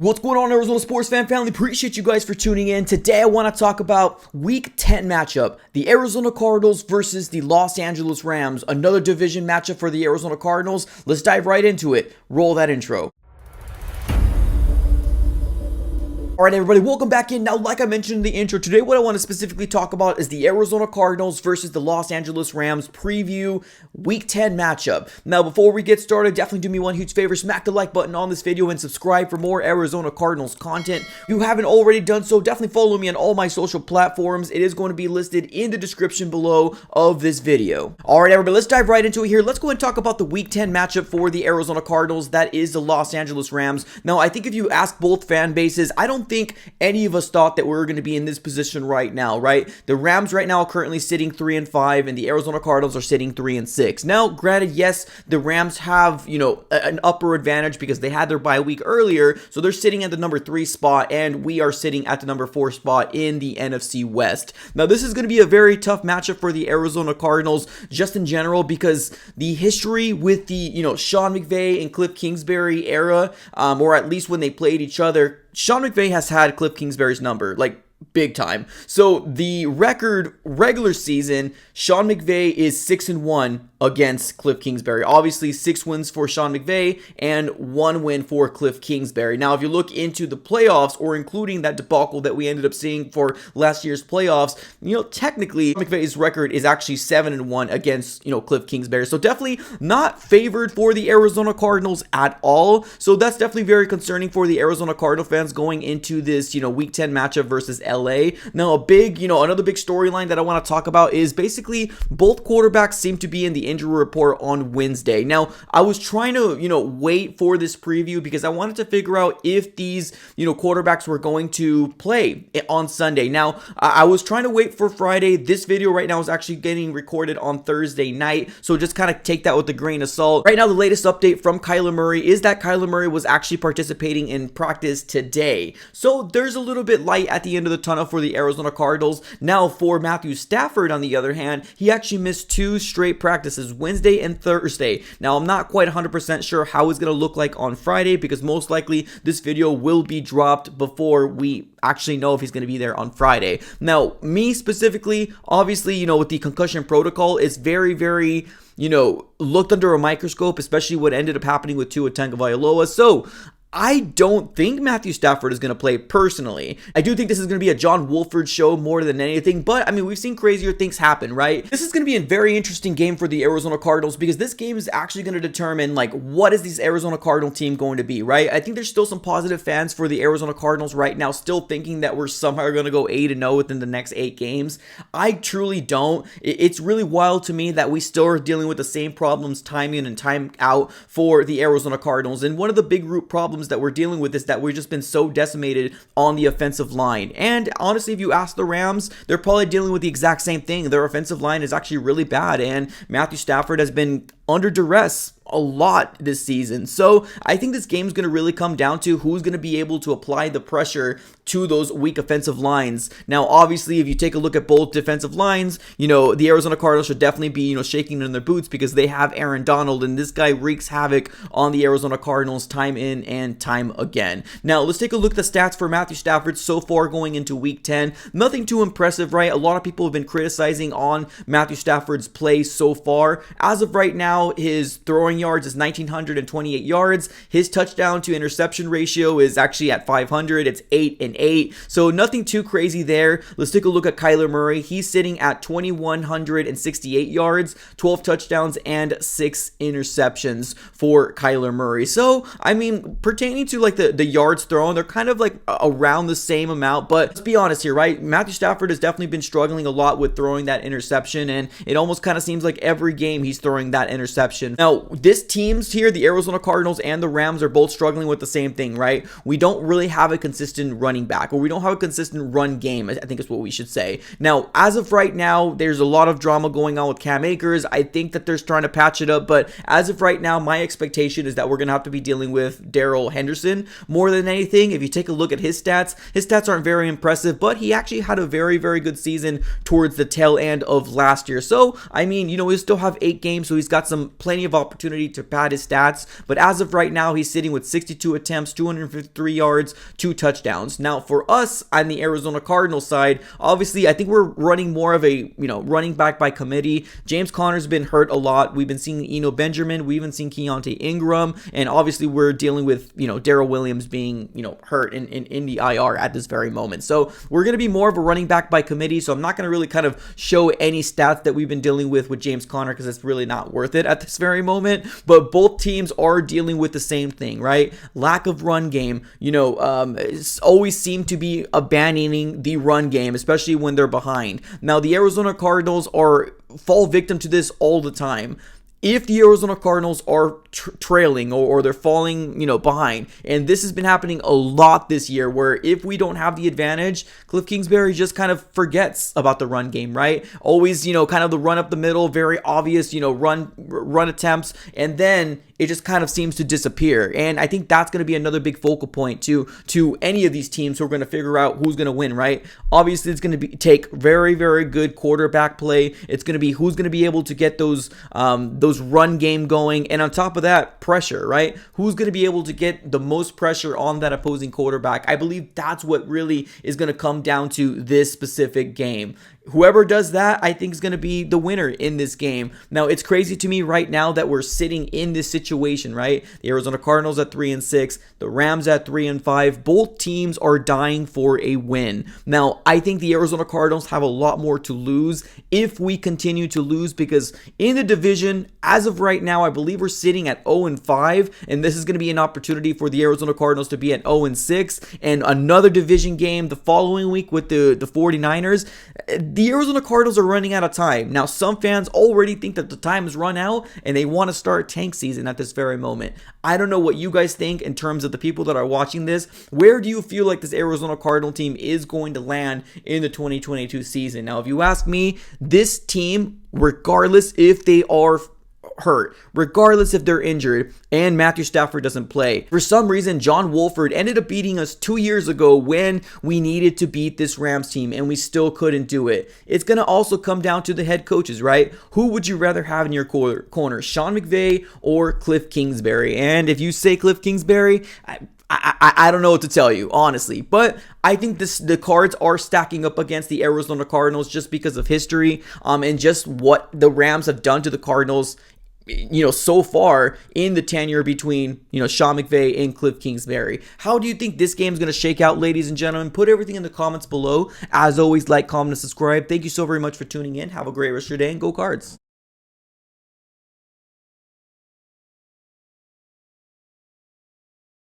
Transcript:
What's going on, Arizona sports fan family? Appreciate you guys for tuning in. Today I want to talk about Week 10 matchup. The Arizona Cardinals versus the Los Angeles Rams. Another division matchup for the Arizona Cardinals. Let's dive right into it. Roll that intro. Alright everybody, welcome back in. Now, like I mentioned in the intro, today what I want to specifically talk about is the Arizona Cardinals versus the Los Angeles Rams preview Week 10 matchup. Now, before we get started, definitely do me one huge favor, smack the like button on this video and subscribe for more Arizona Cardinals content. If you haven't already done so, definitely follow me on all my social platforms. It is going to be listed in the description below of this video. Alright everybody, let's dive right into it here. Let's go and talk about the Week 10 matchup for the Arizona Cardinals. That is the Los Angeles Rams. Now, I think if you ask both fan bases, I don't think any of us thought that we were going to be in this position right now, right? The Rams right now are currently sitting 3-5, and the Arizona Cardinals are sitting 3-6. Now, granted, yes, the Rams have, an upper advantage because they had their bye week earlier, so they're sitting at the number 3 spot, and we are sitting at the number 4 spot in the NFC West. Now, this is going to be a very tough matchup for the Arizona Cardinals, just in general, because the history with the, Sean McVay and Cliff Kingsbury era, or at least when they played each other, Sean McVay has had Cliff Kingsbury's number, like, big time. So the record regular season, Sean McVay is 6-1 against Cliff Kingsbury. Obviously 6 wins for Sean McVay and 1 win for Cliff Kingsbury. Now, if you look into the playoffs, or including that debacle that we ended up seeing for last year's playoffs, technically McVay's record is actually 7-1 against, Cliff Kingsbury. So definitely not favored for the Arizona Cardinals at all. So that's definitely very concerning for the Arizona Cardinal fans going into this, Week 10 matchup versus LA. Now, another big storyline that I want to talk about is basically both quarterbacks seem to be in the injury report on Wednesday. Now, I was trying to, wait for this preview because I wanted to figure out if these, quarterbacks were going to play on Sunday. Now, I was trying to wait for Friday. This video right now is actually getting recorded on Thursday night, so just kind of take that with a grain of salt. Right now, the latest update from Kyler Murray is that Kyler Murray was actually participating in practice today. So there's a little bit light at the end of the tunnel for the Arizona Cardinals. Now, for Matthew Stafford, on the other hand, he actually missed 2 straight practices, Wednesday and Thursday. Now, I'm not quite 100% sure how it's going to look like on Friday because most likely this video will be dropped before we actually know if he's going to be there on Friday. Now, me specifically, obviously, with the concussion protocol, it's very, very looked under a microscope, especially what ended up happening with Tua Tagovailoa. So I don't think Matthew Stafford is going to play personally. I do think this is going to be a John Wolford show more than anything, but I mean, we've seen crazier things happen, right? This is going to be a very interesting game for the Arizona Cardinals because this game is actually going to determine, what is this Arizona Cardinal team going to be, right? I think there's still some positive fans for the Arizona Cardinals right now, still thinking that we're somehow going to go 8-0 within the next 8 games. I truly don't. It's really wild to me that we still are dealing with the same problems time in and time out for the Arizona Cardinals, and one of the big root problems that we're dealing with is that we've just been so decimated on the offensive line. And honestly, if you ask the Rams, they're probably dealing with the exact same thing. Their offensive line is actually really bad, and Matthew Stafford has been under duress a lot this season. So I think this game is going to really come down to who's going to be able to apply the pressure to those weak offensive lines. Now, obviously, if you take a look at both defensive lines, the Arizona Cardinals should definitely be, shaking in their boots because they have Aaron Donald, and this guy wreaks havoc on the Arizona Cardinals time in and time again. Now, let's take a look at the stats for Matthew Stafford so far going into Week 10. Nothing too impressive, right? A lot of people have been criticizing on Matthew Stafford's play so far. As of right now, his throwing yards is 1,928 yards. His touchdown to interception ratio is actually at 500. It's 8-8. So nothing too crazy there. Let's take a look at Kyler Murray. He's sitting at 2,168 yards, 12 touchdowns, and 6 interceptions for Kyler Murray. So, I mean, pertaining to the yards thrown, they're kind of around the same amount, but let's be honest here, right? Matthew Stafford has definitely been struggling a lot with throwing that interception, and it almost kind of seems like every game he's throwing that interception. Now, this teams here, the Arizona Cardinals and the Rams, are both struggling with the same thing, right? We don't really have a consistent running back, or we don't have a consistent run game, I think is what we should say. Now, as of right now, there's a lot of drama going on with Cam Akers. I think that they're trying to patch it up, but as of right now, my expectation is that we're going to have to be dealing with Darrell Henderson more than anything. If you take a look at his stats aren't very impressive, but he actually had a very, very good season towards the tail end of last year. So, I mean, we still have 8 games, so he's got some plenty of opportunity to pad his stats, but as of right now, he's sitting with 62 attempts, 253 yards, 2 touchdowns. Now, for us on the Arizona Cardinals side, obviously, I think we're running more of a, running back by committee. James Conner's been hurt a lot. We've been seeing Eno Benjamin. We've even seen Keontae Ingram, and obviously, we're dealing with, Darrell Williams being, hurt in the IR at this very moment. So we're going to be more of a running back by committee, so I'm not going to really kind of show any stats that we've been dealing with James Conner because it's really not worth it at this very moment. But both teams are dealing with the same thing, right? Lack of run game. Always seem to be abandoning the run game, especially when they're behind. Now, the Arizona Cardinals fall victim to this all the time. If the Arizona Cardinals are trailing or they're falling, behind, and this has been happening a lot this year, where if we don't have the advantage, Cliff Kingsbury just kind of forgets about the run game, right? Always, kind of the run up the middle, very obvious, run attempts, and then it just kind of seems to disappear. And I think that's going to be another big focal point to any of these teams who are going to figure out who's going to win, right? Obviously, it's going to take very, very good quarterback play. It's going to be who's going to be able to get those run game going. And on top of that, pressure, right? Who's going to be able to get the most pressure on that opposing quarterback? I believe that's what really is going to come down to this specific game. Whoever does that, I think, is going to be the winner in this game. Now, it's crazy to me right now that we're sitting in this situation, right? The Arizona Cardinals at 3-6, the Rams at 3-5. Both teams are dying for a win. Now, I think the Arizona Cardinals have a lot more to lose if we continue to lose, because in the division, as of right now, I believe we're sitting at 0-5, and this is going to be an opportunity for the Arizona Cardinals to be at 0-6, and another division game the following week with the 49ers. The Arizona Cardinals are running out of time. Now, some fans already think that the time has run out and they want to start tank season at this very moment. I don't know what you guys think in terms of the people that are watching this. Where do you feel like this Arizona Cardinal team is going to land in the 2022 season? Now, if you ask me, this team, regardless if they are hurt, regardless if they're injured and Matthew Stafford doesn't play. For some reason, John Wolford ended up beating us 2 years ago when we needed to beat this Rams team and we still couldn't do it. It's going to also come down to the head coaches, right? Who would you rather have in your corner, Sean McVay or Cliff Kingsbury? And if you say Cliff Kingsbury, I don't know what to tell you, honestly. But I think the cards are stacking up against the Arizona Cardinals just because of history and just what the Rams have done to the Cardinals so far in the tenure between, Sean McVay and Cliff Kingsbury. How do you think this game is going to shake out, ladies and gentlemen? Put everything in the comments below. As always, like, comment, and subscribe. Thank you so very much for tuning in. Have a great rest of your day and go Cards.